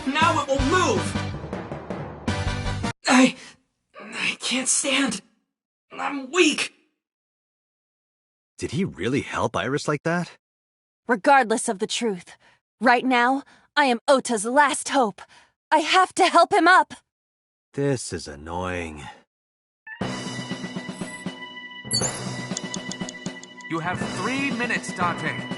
Now it will move! I can't stand. I'm weak. Did he really help Iris like that? Regardless of the truth, right now, I am Ota's last hope. I have to help him up! This is annoying. You have 3 minutes, Date.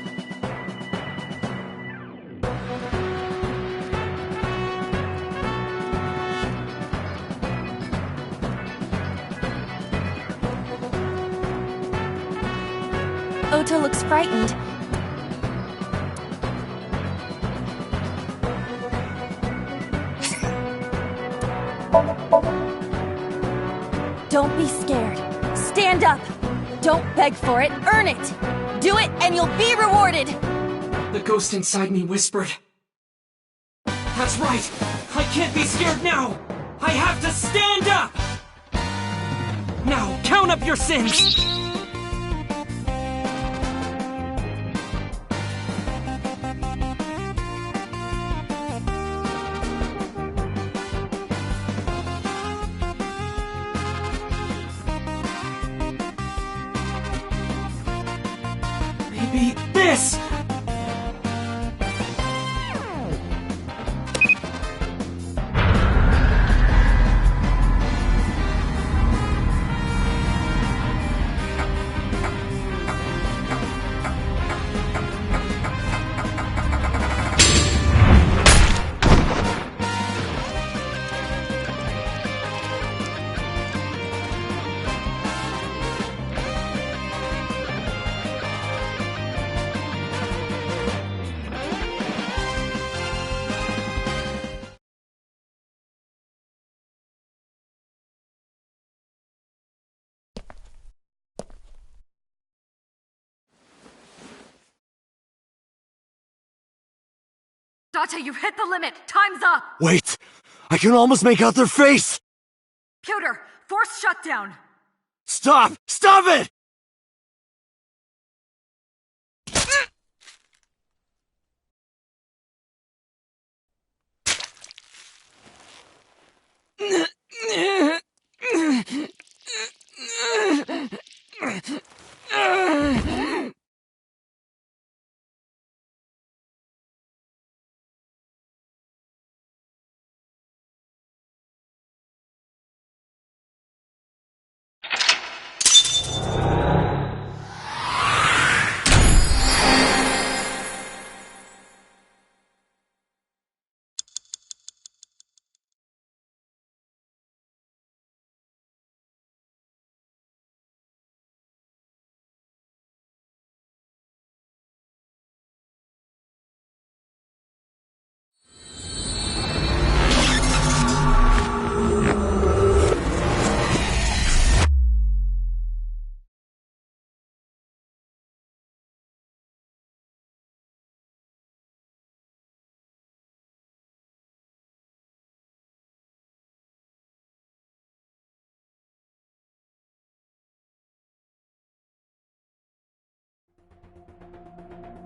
Ota looks frightened. Don't be scared. Stand up. Don't beg for it, earn it. Do it and you'll be rewarded. The ghost inside me whispered, That's right! I can't be scared now! I have to stand up! Now, count up your sins! Maybe this! Date, you've hit the limit! Time's up! Wait! I can almost make out their face! Pewter, force shutdown! Stop! Stop it!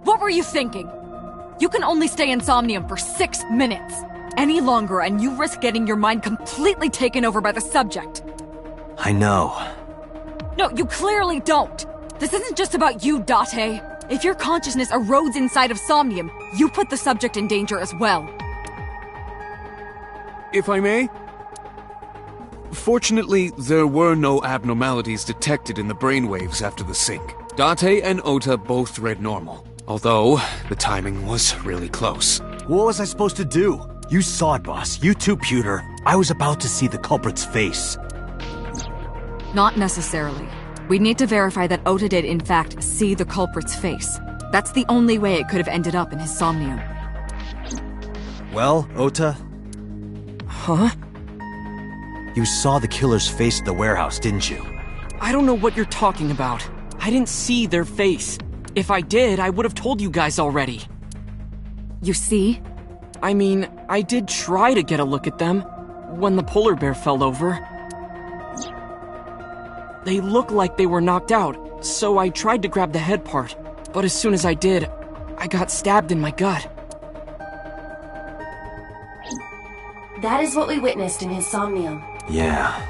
What were you thinking? You can only stay in Somnium for 6 minutes. Any longer and you risk getting your mind completely taken over by the subject. I know. No, you clearly don't. This isn't just about you, Date. If your consciousness erodes inside of Somnium, you put the subject in danger as well. If I may? Fortunately, there were no abnormalities detected in the brainwaves after the sync. Date and Ota both read normal, although the timing was really close. What was I supposed to do? You saw it, boss. You too, Pewter. I was about to see the culprit's face. Not necessarily. We need to verify that Ota did in fact see the culprit's face. That's the only way it could have ended up in his Somnium. Well, Ota? Huh? You saw the killer's face at the warehouse, didn't you? I don't know what you're talking about. I didn't see their face. If I did, I would have told you guys already. You see? I mean, I did try to get a look at them when the polar bear fell over. They looked like they were knocked out, so I tried to grab the head part. But as soon as I did, I got stabbed in my gut. That is what we witnessed in his Somnium. Yeah.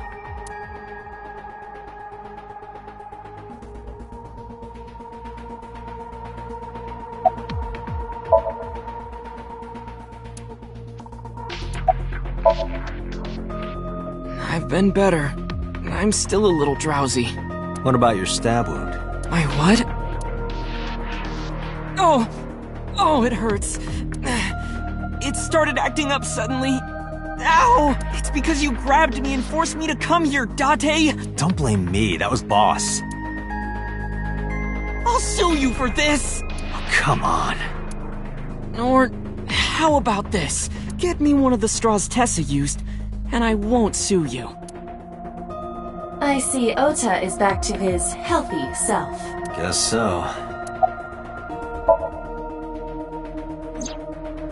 I've been better. I'm still a little drowsy. What about your stab wound? My what? Oh! Oh, it hurts. It started acting up suddenly. Ow! It's because you grabbed me and forced me to come here, Date! Don't blame me, that was Boss. I'll sue you for this! Oh, come on. Or, how about this? Get me one of the straws Tessa used, and I won't sue you. I see Ota is back to his healthy self. Guess so.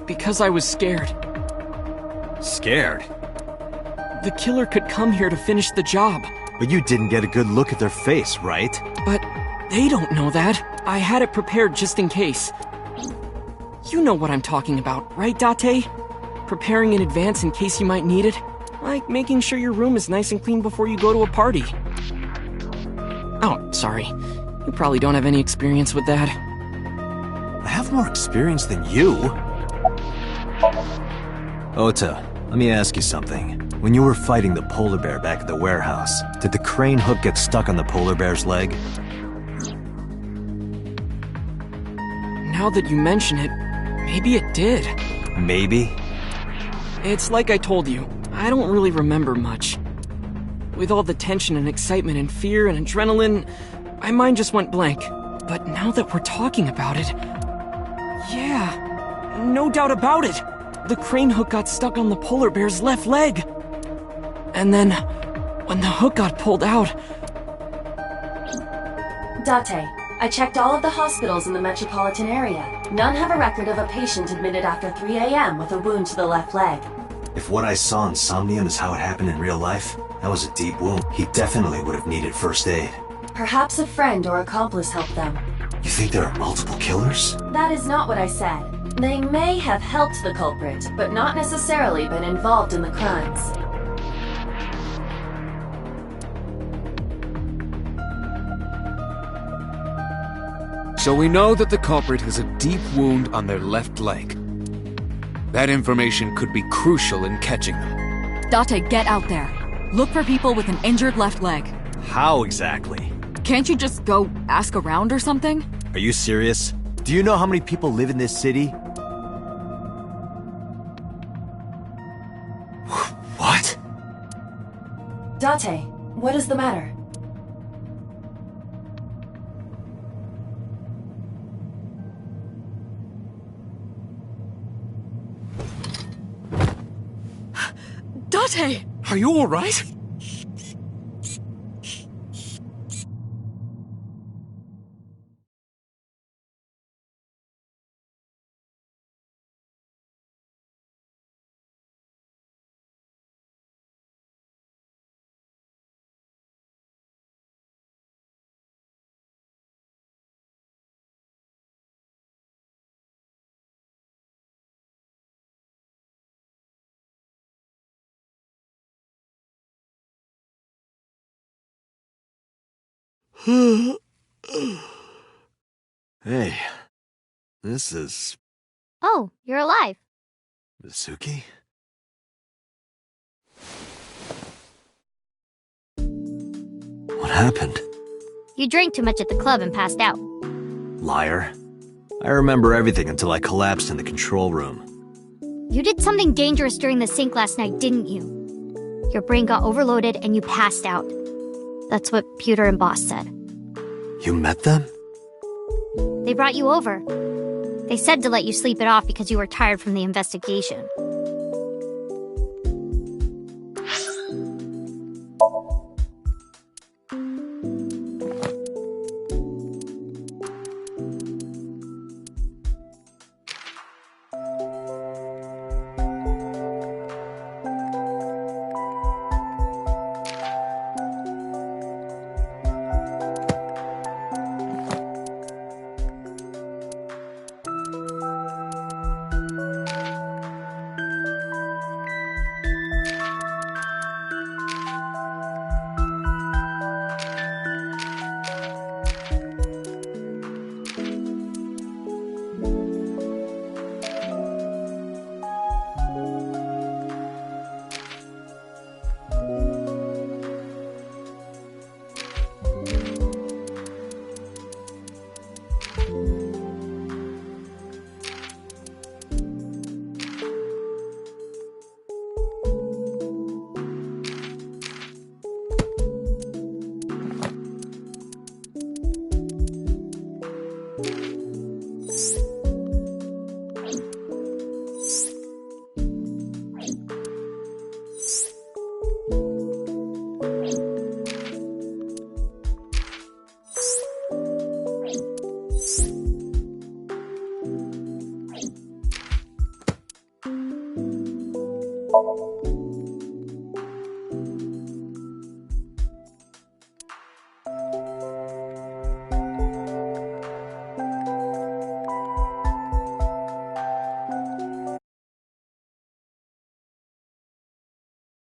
Because I was scared. Scared? The killer could come here to finish the job. But you didn't get a good look at their face, right? But they don't know that. I had it prepared just in case. You know what I'm talking about, right, Date? Preparing in advance in case you might need it. Like making sure your room is nice and clean before you go to a party. Oh, sorry. You probably don't have any experience with that. I have more experience than you. Ota, let me ask you something. When you were fighting the polar bear back at the warehouse, did the crane hook get stuck on the polar bear's leg? Now that you mention it, maybe it did. Maybe? It's like I told you, I don't really remember much. With all the tension and excitement and fear and adrenaline, my mind just went blank. But now that we're talking about it... Yeah, no doubt about it. The crane hook got stuck on the polar bear's left leg. And then, when the hook got pulled out... Date, I checked all of the hospitals in the metropolitan area. None have a record of a patient admitted after 3 a.m. with a wound to the left leg. If what I saw in SOMNIUM is how it happened in real life, that was a deep wound. He definitely would have needed first aid. Perhaps a friend or accomplice helped them. You think there are multiple killers? That is not what I said. They may have helped the culprit, but not necessarily been involved in the crimes. So we know that the culprit has a deep wound on their left leg. That information could be crucial in catching them. Date, get out there. Look for people with an injured left leg. How exactly? Can't you just go ask around or something? Are you serious? Do you know how many people live in this city? What? Date, what is the matter? Date! Are you alright? Hey, this is... Oh, you're alive. Mizuki? What happened? You drank too much at the club and passed out. Liar. I remember everything until I collapsed in the control room. You did something dangerous during the sink last night, didn't you? Your brain got overloaded and you passed out. That's what Pewter and Boss said. You met them? They brought you over. They said to let you sleep it off because you were tired from the investigation.